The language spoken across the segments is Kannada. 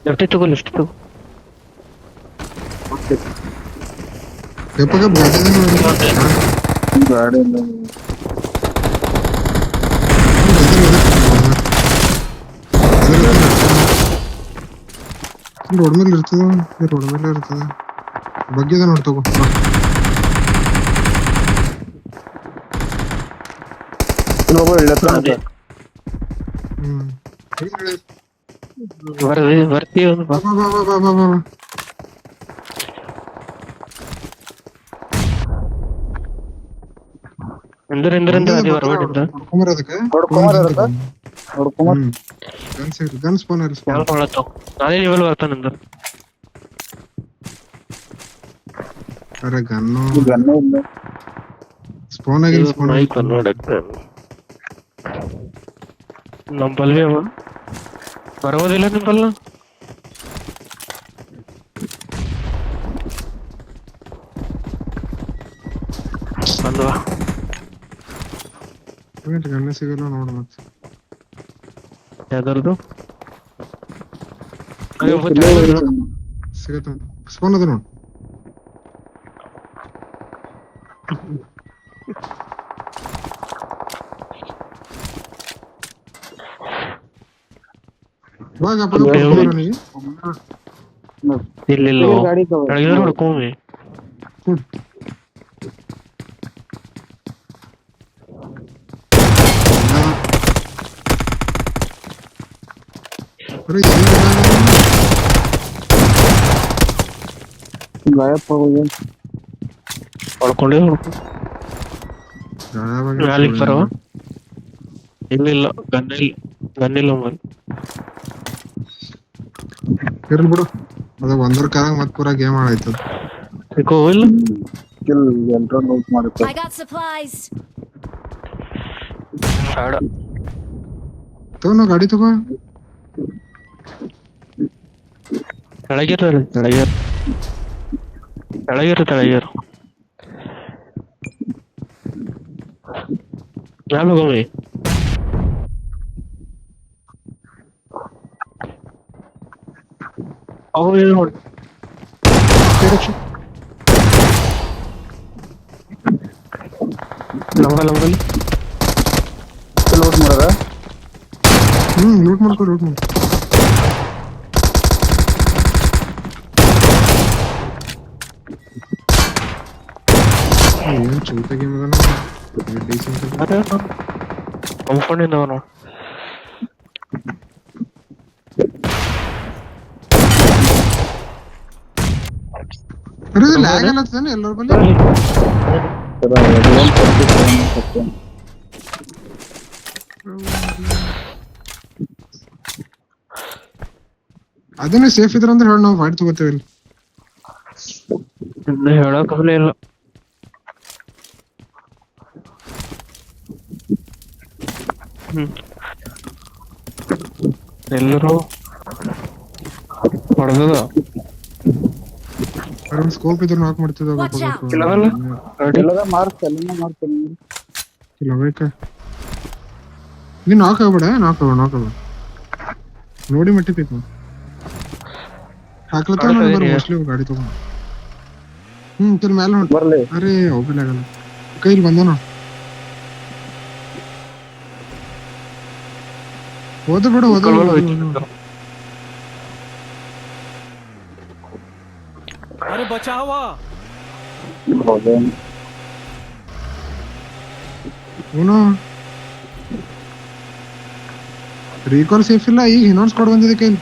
ಲೆಫ್ಟ್ ತಗೋ ಲೆಫ್ಟ್ ತಗೋ. ಗಾಡಿ ರೋಡ್ ಮೇಲೆ ಇರ್ತದ, ರೋಡ್ ಮೇಲೆ ಇರ್ತದ. ಬಗ್ಗೆ ನೋಡ್ ತಗೋ. ಬರ್ತೀವಿ ನಾನೇ ನೀವೆಲ್ಲ ಬರ್ತಾನಂದ್ರ. ಅರೆ ಗನ್ನು ಸ್ಪೋನ್ ಆಗಿ ನಂಬಲ್ವಿ ಅವ ಬರೋದಿಲ್ಲ ನಿಂಬಲ್ಲ. ಬಂದವಾ ಗನ್ನ ಸಿಗಲ್ಲ ನೋಡು ಮತ್ತೆ ಯಾವ್ದಾರ್ದು ಸಿಗತ್ತ. ಸ್ಪೋನ್ ಅದ ನೋಡು. ಇಲ್ಲ ಹೊಡ್ಕೊಂಬಿ. ಹೊಡ್ಕೊಂಡೇ ನಾಲಿಗೆ ಬರವ. ಇಲ್ಲ ಗನ್ನಿಲ್ಲ ಮರಿ ಇರ್ಲಿ ಬಿಡು. ಅದ ಒಂದ್ರ ಕಾಲ ಮತ್ ಪೂರಾ ಗೇಮ್ ಆಡಾಯ್ತದ. ಇಲ್ಲ I got supplies. ತಗೋ ಗಾಡಿ ತಗೋ. ಕೆಳಗಿರು ನಾನು ಹೋಗಿ ಅವ್ರು ನೋಡಿ ಲಂಗಲ್ಲಿ ಲೋಡ್ ಮಾಡದ. ಲೂಟ್ ಮಾಡ್ಕೊ. ಏನು ಚೌತ ಗೇಮ್ ಅದ ಕಂಫರ್ಟಿಂದವ ನೋಡಿ. ಲ್ಯಾಗ್ ಅಲ್ಲತ್ತಾನೆ ಎಲ್ಲರ ಬಲ್ಲಿ. ಅದನ್ನೇ ಸೇಫ್ ಇದ್ರ ಅಂದ್ರೆ ಹೇಳಿ, ನಾವು ಫೈಟ್ ತಗೋತೇವೆ ಇಲ್ಲಿ. ಹೇಳೋಕಲ್ಲ ಇಲ್ಲ. ಎಲ್ಲರೂ ಹೊಡೆದ ಸ್ಕೋಪ್ ಇದ್ರು ನಾಕ್ ಮಾಡ್ತಿದ್ದ. ನೀನ್ ನಾಕ್ ಆಗ್ಬೇಡ ನೋಡಿ ಮಟ್ಟಿಬೇಕು. ಹಾಕ್ಲತ್ತ ಮೋಸ್ಟ್ಲಿ ಗಾಡಿ ತಗೊಂಡು. ಕೆಲ ಮ್ಯಾಲ ಹೊಂಟ. ಅರೆ ಹೋಗಲ್ಲ ಆಗಲ್ಲ. ಕೈಲಿ ಬಂದನ ಹೋದ ಬಿಡು. अरे बचावा ರೀಕಾಲ್ ಸೇಫ್ ಇಲ್ಲ. ಈಗ ಇನ್ನೊಂದು ಸ್ಕ್ವಾಡ್ ಬಂದಿದೆ ಕೈಲಿ.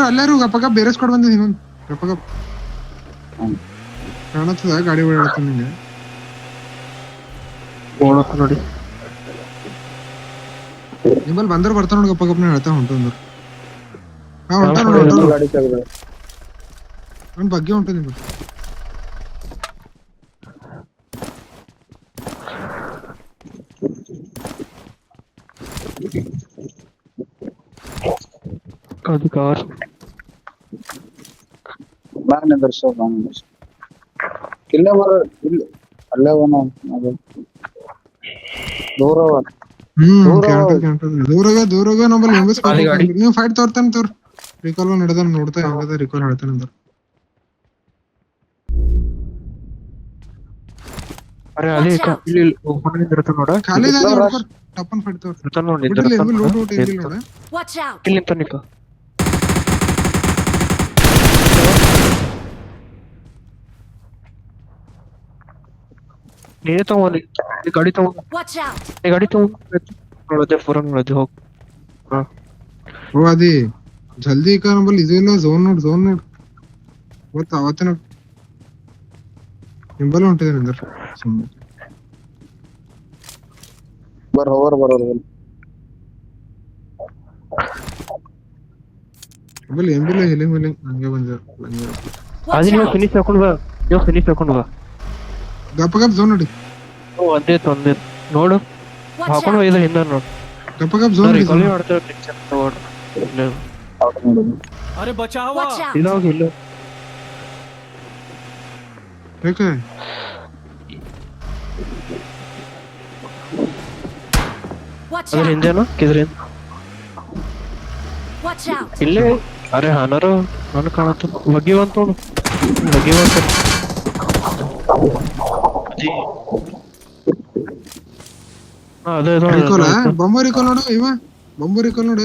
ಅಲ್ಲಾರು ಗಪ್ಪಗ ಬೇರೆ ಸ್ಕ್ವಾಡ್ ಬಂದಿದೆ. ಇನ್ನೊಂದು ಗಪ್ಪಗ ಕಾಣತ್ತದ. ಗಾಡಿ ಓಡಾಡ್ತಾನೆ ನಿಂಗೆ ನೋಡಿ. ನಿಮ್ಮಲ್ಲಿ ಬಂದ್ರೆ ಬರ್ತಾನ ನೋಡಿ. ಗಪ್ಪಗಪ್ಪನ ಹೇಳ್ತಾ ಹೊಂಟಂದ್ರು. ಬಗ್ಗೆ ಉಂಟು ನಿಮ್ಗೆ. ಅದು ಕವರ್ ಇಲ್ಲ ಮರ ಇಲ್ಲ ಅಲ್ಲೇ ಅದು ದೂರ ದೂರಾಗ ನಮ್ಮಲ್ಲಿ ಎಂಬಸ್ ಅಲ್ಲಿ ಗಾಡಿ. ನೀವು ಫೈಟ್ ತೋರ್ತಾನೆ ತೋರ್ ರಿಕಾಲ್ ನಡೆದ ನೋಡ್ತಾ ಹೆಂಗದ ರಿಕಾಲ್ ಹೇಳ್ತಾನೆ ಅಂದ್ರ ಅರೆ ಅದೇ ಇಲ್ಲಿ ಓಪನ್ ಇರ್ತಾನ ನೋಡ ಖಾಲಿ ಟಪ್ಪನ್ ಫೈಟ್ ತೋರ್ ಇರ್ತಾನ ನೋಡಿ ಬಿಟ್ಟಿಲ್ಲ ಎಂಬಿ ಲೂಟ್ ಔಟ್ ಏನಿಲ್ಲ ನೋಡ Watch out! ಇಲ್ಲಿ ನಿಂತ ನಿಕ್ಕ ನೀನೇ ತಗೊಂಡಿ ಈ ಗಾಡಿ ತಗೊಂಡು Watch out! ಈ ಗಾಡಿ ತಗೊಂಡು ನೋಡೋದೆ ಫೋರನ್ ನೋಡೋದೆ ಹೋಗ್ ಹಾ ಓ ಅದಿ ಜಲ್ದಿ ಈಗ ನಮ್ಮಲ್ಲಿ ಇದು ಇಲ್ಲ ಝೋನ್ ನೋಡ್ ಗೊತ್ತಾ ಅವತ್ತಿನ ನಿಂಬಲ್ಲ ಹೊಂಟಿದ್ದೇನೆ ಅಂದ್ರ ಸುಮ್ಮನೆ ನಿಂಬಲ್ಲಿ ಎಂಬಿಲ್ಲ ಹೆಲಿಂಗ್ ಹಂಗೆ ಬಂದ ಅದು Watch ನೀವು out! ಫಿನಿಶ್ ಹಾಕೊಂಡು ಬಾ ನೀವು ಫಿನಿಶ್ ಹಾಕೊಂಡು ಬಾ ಗಪ್ಪ ಝೋನ್ ನೋಡಿ ಒಂದೇ ನೋಡು Watch ಹಾಕೊಂಡು out! ಒಯ್ದ ಹಿಂದ ನೋಡು ಗಪ್ಪ ಝೋನ್ ನೋಡಿ ರಿಕಾಲಿ ಮಾಡ್ತೇವೆ ಪಿಕ್ಚರ್ ತಗೊಂಡು अरे बचावा Watch out! ಇಲ್ಲ ಹೋಗಿ ಇಲ್ಲ ಯಾಕೆ Watch ಅದ್ರ out! ಹಿಂದೇನು ಕಿದ್ರಿಂದ Watch out! ಇಲ್ಲೇ ಅರೆ ಹಾನರು ನಾನು ಕಾಣತ್ತ ಬಗ್ಗಿ ಬಂತು ನೋಡು ಬಗ್ಗಿ ಬಂತು ಅದೇ ರಿಕಾಲ್ ಬೊಂಬ ರಿಕಾಲ್ ನೋಡು ಇವ ಬೊಂಬ ರಿಕಾಲ್ ನೋಡು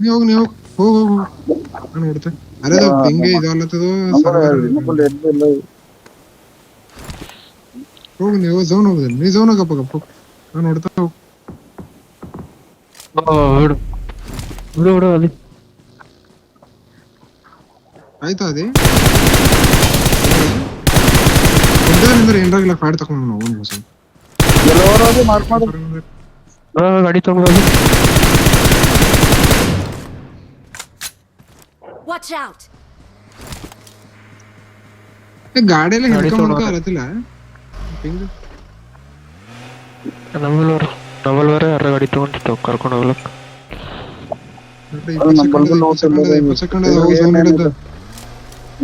ನೀ ಹೋಗ್ ಹೋಗ್ ನಾನು ನೋಡ್ತೆ ಅರೆ ಅದು ಹಿಂಗೆ ಇದಲ್ಲತ್ತದು ಹೋಗು ನೀವು ಝೋನ್ ಹೋಗುದಿಲ್ಲ ನೀ ಝೋನ್ ಗಪ್ಪ ನಾನು ನೋಡ್ತಾ ಹೋಗ್ ಬಿಡು ಬಿಡು ಬಿಡು ಅಲ್ಲಿ ಆಯ್ತಾ ಅದೇ ಅಂದ್ರೆ ಏನ್ರಾಗಿಲ್ಲ ಫೈಟ್ ತಗೊಂಡು ನಾವು ಗಾಡಿ ತಗೊಂಡು Watch out! ಗಾಡಿಯೆಲ್ಲ ಹಿಡ್ಕೊಂಡ್ ಅಲ್ಲತ್ತಿಲ್ಲ ನಮ್ಮಲ್ವರ ಯಾರ ಗಾಡಿ ತಗೊಂಡಿತ್ತು ಕರ್ಕೊಂಡು ಹೋಗ್ಲಕ್ಕ 20 ಸೆಕೆಂಡ್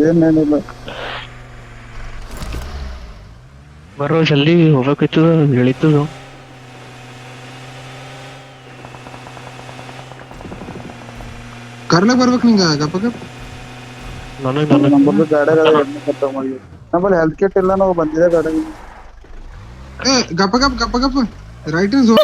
ಏನೇನಿಲ್ಲ ಬರೋ ಜಲ್ದಿ ಹೋಗ್ಬೇಕಿತ್ತು ಹೇಳಿತ್ತು ಕರ್ಲಕ್ ಬರ್ಬೇಕು ನಿಂಗ ಗಪ್ಪ ನನಗೆ ನಮ್ಮಲ್ಲಿ ಗಾಡಿಯಾಗ ನಮ್ಮಲ್ಲಿ ಹೆಲ್ತ್ ಕಿಟ್ ಇಲ್ಲ ನಾವು ಬಂದಿದೆ ಗಾಡಿ ಏ ಗಪ್ಪ ರೈಟ್ ಇನ್ ಝೋನ್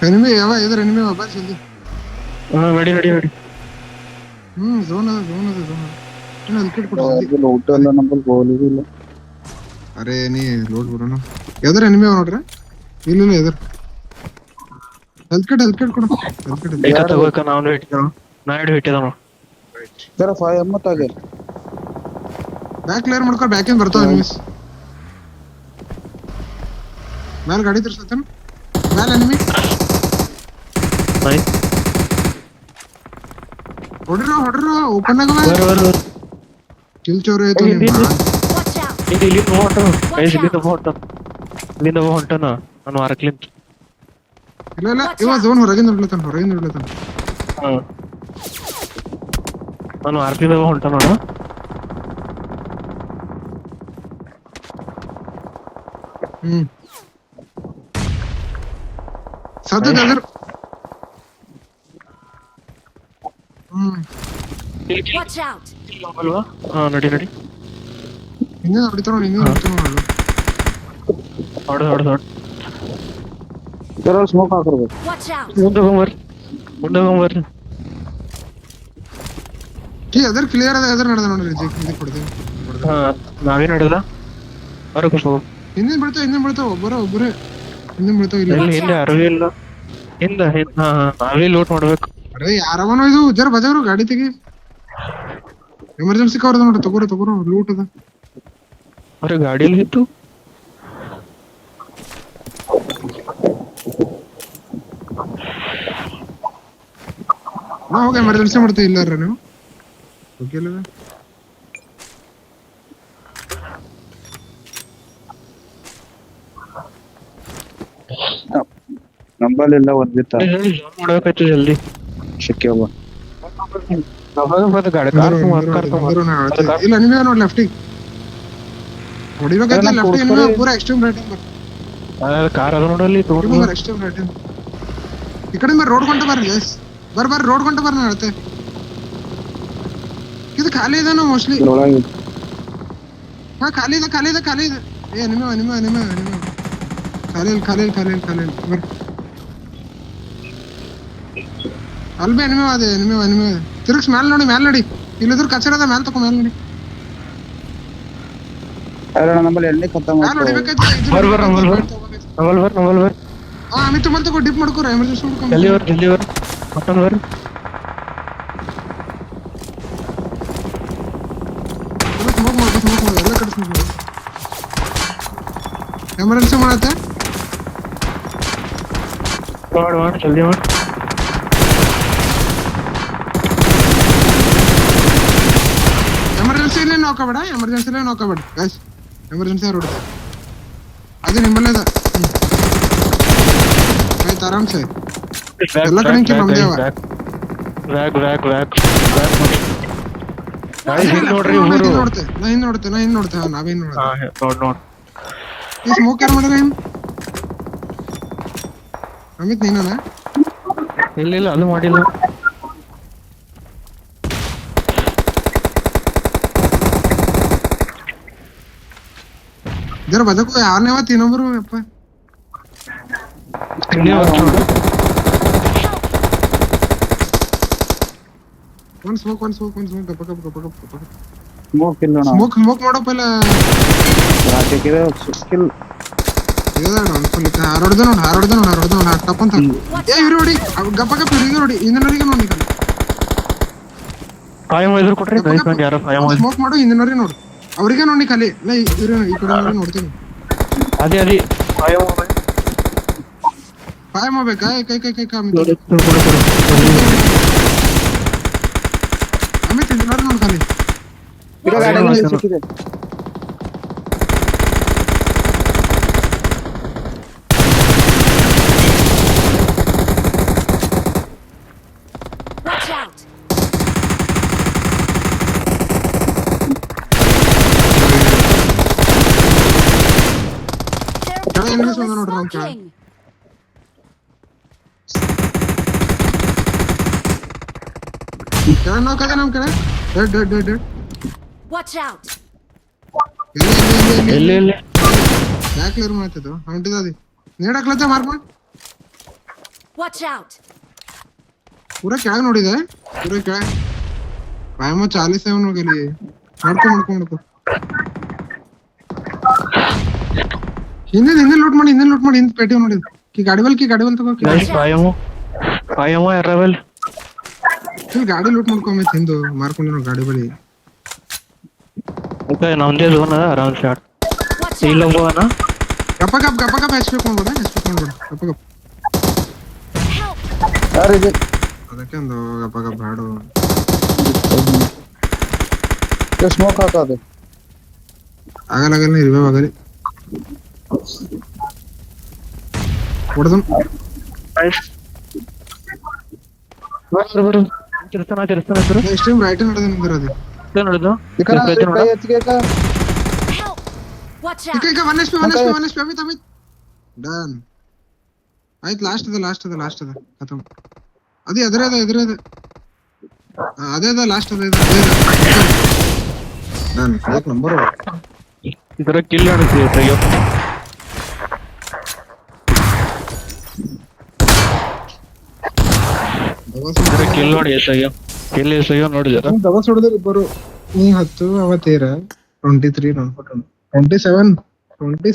ಎನಿಮಿ ಯಾವ ಇದ್ರ ಎನಿಮಿ ಬಾ ಜಲ್ದಿ ರೆಡಿ ಝೋನ್ ಅದ ಏನು ಅದು ಕಿಟ್ ಕೊಡು ಊಟ ಎಲ್ಲ ನಮ್ಮಲ್ಲಿ ಗೋಲಿಗೂ ಇಲ್ಲ ಅರೆ ನೀ ಲೋಡ್ ಬಿಡೋಣ ಎದ್ರ ಎನಿಮಿ ಅವ ನೋಡ್ರಿ ಇಲ್ಲ ಎದ್ರ ಹೆಲ್ತ್ ಕಿಟ್ ಕೊಡು ಈಗ ತಗೋಕ ನಾವು ಹಿಟ್ಟಿದವ ಜರ 5 ಎಮ್ಮತ್ ಆಗ ಬ್ಯಾಕ್ ಕ್ಲಿಯರ್ ಮಾಡ್ಕೊ ಬ್ಯಾಕ್ ಏನ್ ಬರ್ತಾವ ಎನಿಮೀಸ್ ಮ್ಯಾಲ ಗಾಡಿ ತಿರ್ಸತ್ತೇನ ಮ್ಯಾಲ ಎನಿಮಿ ಹೊಡ್ರ ಓಪನ್ ಆಗ ಕಿಲ್ ಚೋರ್ ಆಯ್ತು Watch out! ಇಲ್ಲಿಂದ ಹೊಂಟನ ನಾನು ವಾರಕ್ಲಿಂತ ಇಲ್ಲ ಇವ ಝೋನ್ ಹೊರಗಿಂದ ಬಿಡ್ಲತ್ತಾನ ನಾನು ವಾರಕ್ಲಿಂದ ಹೊಂಟ ನೋಡ ಸದ್ಯದ ಅದ್ರ Watch out! ಅಲ್ವಾ ಹಾ ನಡಿ ಹಿಂದೆ ಹೊಡಿತಾನ ಹೊಡೆದು ಜರ ಸ್ಮೋಕ್ ಹಾಕಿರ್ಬೇಕು Watch out! ಮುಂದೆ ಹೋಗ್ಬರ್ರಿ ಅದ್ರ ಕ್ಲಿಯರ್ ಅದ ಎದ್ರ ನಡೆದ ನೋಡ್ರಿ ಇದು ಕೊಡ್ತೀನಿ ಹಾ ನಾವೇ ನಡೆದ ಹೊರಗೆ ಹೋಗು ಹಿಂದಿನ ಬೀಳ್ತಾವ ಒಬ್ಬರೇ ಹಿಂದಿನ ಬೀಳ್ತಾವ ಇಲ್ಲ ಹಿಂದೆ ಅರಿವಿ ಇಲ್ಲ ಹಿಂದೆ ಹಾ ನಾವೇ ಲೋಟ್ ಮಾಡ್ಬೇಕು ಅರೆ ಯಾರವನೋ ಇದು ಜರ ಬಜಾರು ಗಾಡಿ ತೆಗಿ ಎಮರ್ಜೆನ್ಸಿ ಕವರ್ ಅದ ನೋಡ್ರಿ ತಗೋರ ಲೂಟ್ ಅದ ಅರೆ ಗಾಡಿಯಲ್ಲಿ ಇತ್ತು ನಾ ಹೋಗಿ ಎಮರ್ಜೆನ್ಸಿ ಮಾಡ್ತೀವಿ ಇಲ್ಲಾರ ನೀವು ಹೋಗಿಲ್ಲ ನಂಬಲ್ಲೆಲ್ಲ ಒಂದಿತ್ತ ಮಾಡ್ಬೇಕಾಯ್ತು ಜಲ್ದಿ ಸಿಕ್ಕ್ಯಾವ. ಬಂದು ಗಾಡಿ ಇಲ್ಲ ನಿಮಗೆ ನೋಡಿ ಲೆಫ್ಟಿಗೆ ಹೊಡಿಬೇಕಾಯ್ತು. ಲೆಫ್ಟಿಗೆ ಪೂರಾ ಎಕ್ಸ್ಟ್ರೀಮ್ ರೈಟಿಂಗ್ ಕಾರ್ ಅದ ನೋಡಲ್ಲಿ ಎಕ್ಸ್ಟ್ರೀಮ್ ರೈಟಿಂಗ್. ಈ ಕಡೆ ರೋಡ್ ಕೊಂಟ ಬರ್ರಿ ಎಸ್ ಬರ್ರಿ ರೋಡ್ ಕೊಂಟ ಬರ್ರಿ ಹೇಳ್ತೆ. ಇದು ಖಾಲಿ ಇದೆ ಮೋಸ್ಟ್ಲಿ. ಹಾ ಖಾಲಿ ಇದೆ ಖಾಲಿ ಇದೆ ಖಾಲಿ ಇದೆ. ಏ ನಿಮ್ಮ ಖಾಲಿ ಬರ್ರಿ ಅಲ್ಬೇ ನಿಮೆ ಅದೇ ನಿಮೆ ತಿರುಗ್ಸ್ ಮ್ಯಾಲ ನೋಡಿ ಇಲ್ಲಿದ್ರು ಕಚರದ ಮ್ಯಾಲ ತಕೊ ಮ್ಯಾಲ ನೋಡಿ. ನಮ್ಮಲ್ಲಿ ಎಣ್ಣೆ ಖತಮ್ ಮ್ಯಾಲ ಹೊಡಿಬೇಕಾಯ್ತು. ಹಾ ಅಮಿತ್ ತುಮಲ್ ತಗೋ ಡಿಪ್ ಮಾಡ್ಕೋರ ಎಮರ್ಜೆನ್ಸಿ ಮಾಡ್ಕೊ. ಜಲ್ದಿ ಬರ್ ಮತ್ತೊಂದು ಬರ್ ಸ್ಮೋಕ್ ಮಾಡು ಎಲ್ಲ ಕಡೆ ಸ್ಮೋಕ್ ಮಾಡು. ಎಮರ್ಜೆನ್ಸಿ ಮಾಡತ್ತೆ ಮಾಡಿ ಜಲ್ದಿ ಮಾಡಿ. ಎಮರ್ಜೆನ್ಸಿಲೇ ನೋಡ್ಕೋಬೇಡ ಗೈಸ್. ಎಮರ್ಜೆನ್ಸಿ ರೋಡ್ ಅದು ನಿಮ್ಮಲ್ಲೇ ಅದ. ಆಯ್ತು ಆರಾಮ್ಸೆ ಎಲ್ಲ ಕಡೆ ನಮ್ದೇ ಅವ. ನೋಡ್ರಿ ನೋಡ್ತೆ ನಾ ಹಿಂದ್ ನೋಡ್ತೆ ನಾವೇನ್ ನೋಡ ನೋಡ್ ಈ ಸ್ಮೋಕ್ ಯಾರು ಮಾಡಿರ ಅಮಿತ್ ನೀನ ಇಲ್ಲ ಅದು ಮಾಡಿಲ್ಲ. ಜರ ಬದಕು ಯಾರನೇ ಅವತ್ತು ಇನ್ನೊಬ್ರು ಅಪ್ಪ. ಒಂದ್ ಸ್ಮೋಕ್ ಗಪ್ಪ ಸ್ಮೋಕ್ ಇಲ್ಲ ಸ್ಮೋಕ್ ಮಾಡಪ್ಪ ಇಲ್ಲ. ಸ್ಕಿಲ್ ಹಾರೋಡ್ದ ನೋಡ್ ಟಪ್ ಅಂತ. ಏ ಇವ್ರು ನೋಡಿ ಗಪ್ಪ ಇವ್ರಿಗೆ ನೋಡಿ ಹಿಂದಿನವರಿಗೆ ನೋಡಿ. ಸ್ಮೋಕ್ ಮಾಡು ಹಿಂದಿನವ್ರಿಗೆ ನೋಡು ಅವ್ರಿಗೆ ನೋಡಿ ಖಾಲಿ. ಇಲ್ಲ ಇವ್ರು ಈ ಕಡೆ ನೋಡ್ತೀನಿ. ಅದೇ ಪಾಯ ಮಾಡ್ಬೇಕಾ ಅಮಿತ್ ಹಿಂದಿನವ್ರು ನೋಡು ಖಾಲಿ. ಸಿಕ್ಕಿದೆ. Watch out! ಕೆಳಗೆ ಎನಿಮೀಸ್ ಬಂದ ನೋಡ್ರಿ ನಮ್ ಕೆಳಗೆ. ಕೆಳಗೆ ನೋಕದೆ ನಮ್ ಕಡೆ ಡೆಡ್. Watch out! ಎಲ್ಲಿ ಬ್ಯಾಕ್ ಕ್ಲಿಯರ್ ಮಾಡ್ತಿದ್ದು ಹೊಂಟಿದ ನೀಡಕ್ಲತ್ತೆ ಮಾರ್ಕ್ ಮಾಡಿ. Watch out! ಪೂರಾ ಕೆಳಗೆ ನೋಡಿದೆ ಪೂರಾ ಕೆಳಗೆ ಪಾಯಮ್ಮ 40 ಹೋಗಲಿ ಮಾಡ್ಕೊ ಹಿಂದೆ ಲೂಟ್ ಮಾಡಿ ಹಿಂದೆ ಪೇಟಿ ನೋಡಿದ್ ಕಿ ಗಾಡಿ ಬಲ್ ತಗೋ ಪಾಯಮ್ಮ ಎರವಲ್ ಗಾಡಿ ಲೂಟ್ ಮಾಡ್ಕೊಂಬೈತ್ ಹಿಂದು ಮಾರ್ಕೊಂಡಿರೋ ಗಾಡಿ ಬಳಿ. ನಮ್ದೇ ಝೋನ್ ಅದ ಆರಾಮ್ ಶಾಟ್ ಇಲ್ಲ ಹೋಗೋಣ. ಗಪ್ಪ HP ಕೊಂಡ್ಬಿಡ ಗಪ್ಪ ಯಾರಿದೆ ಅದಕ್ಕೆ ಒಂದು ಗಪ್ಪ ಹಾಡು ಸ್ಮೋಕ್ ಹಾಕೋದು ಆಗಲ್ಲ ರಿವೈವ್ ಆಗಲಿ ಹೊಡೆದು ಸ್ಟ್ರೀಮ್ ರೈಟ್ ನಡೆದ ನಿಂದಿರೋದು ನೋಡಿದ್ದು Watch out! ಈಗ 1 HP ಅಮಿತ್ ಡನ್ ಆಯ್ತು. ಲಾಸ್ಟ್ ಅದ ಖತಮ್. ಅದೇ ಎದುರೇ ಅದೇ ಲಾಸ್ಟ್ ಅದ ಡನ್. 1 ನಂಬರ್ ಇದರ ಕಿಲ್ ಆಡುತ್ತೆ. ಕಿಲ್ ನೋಡಿ ಎಸಯ್ಯೋ ನೋಡಿ ಜರ ದಬಸ್ ಹೊಡೆದ್ರು ಇಬ್ಬರು. ನೀ 10 ಅವ 13 23 27 37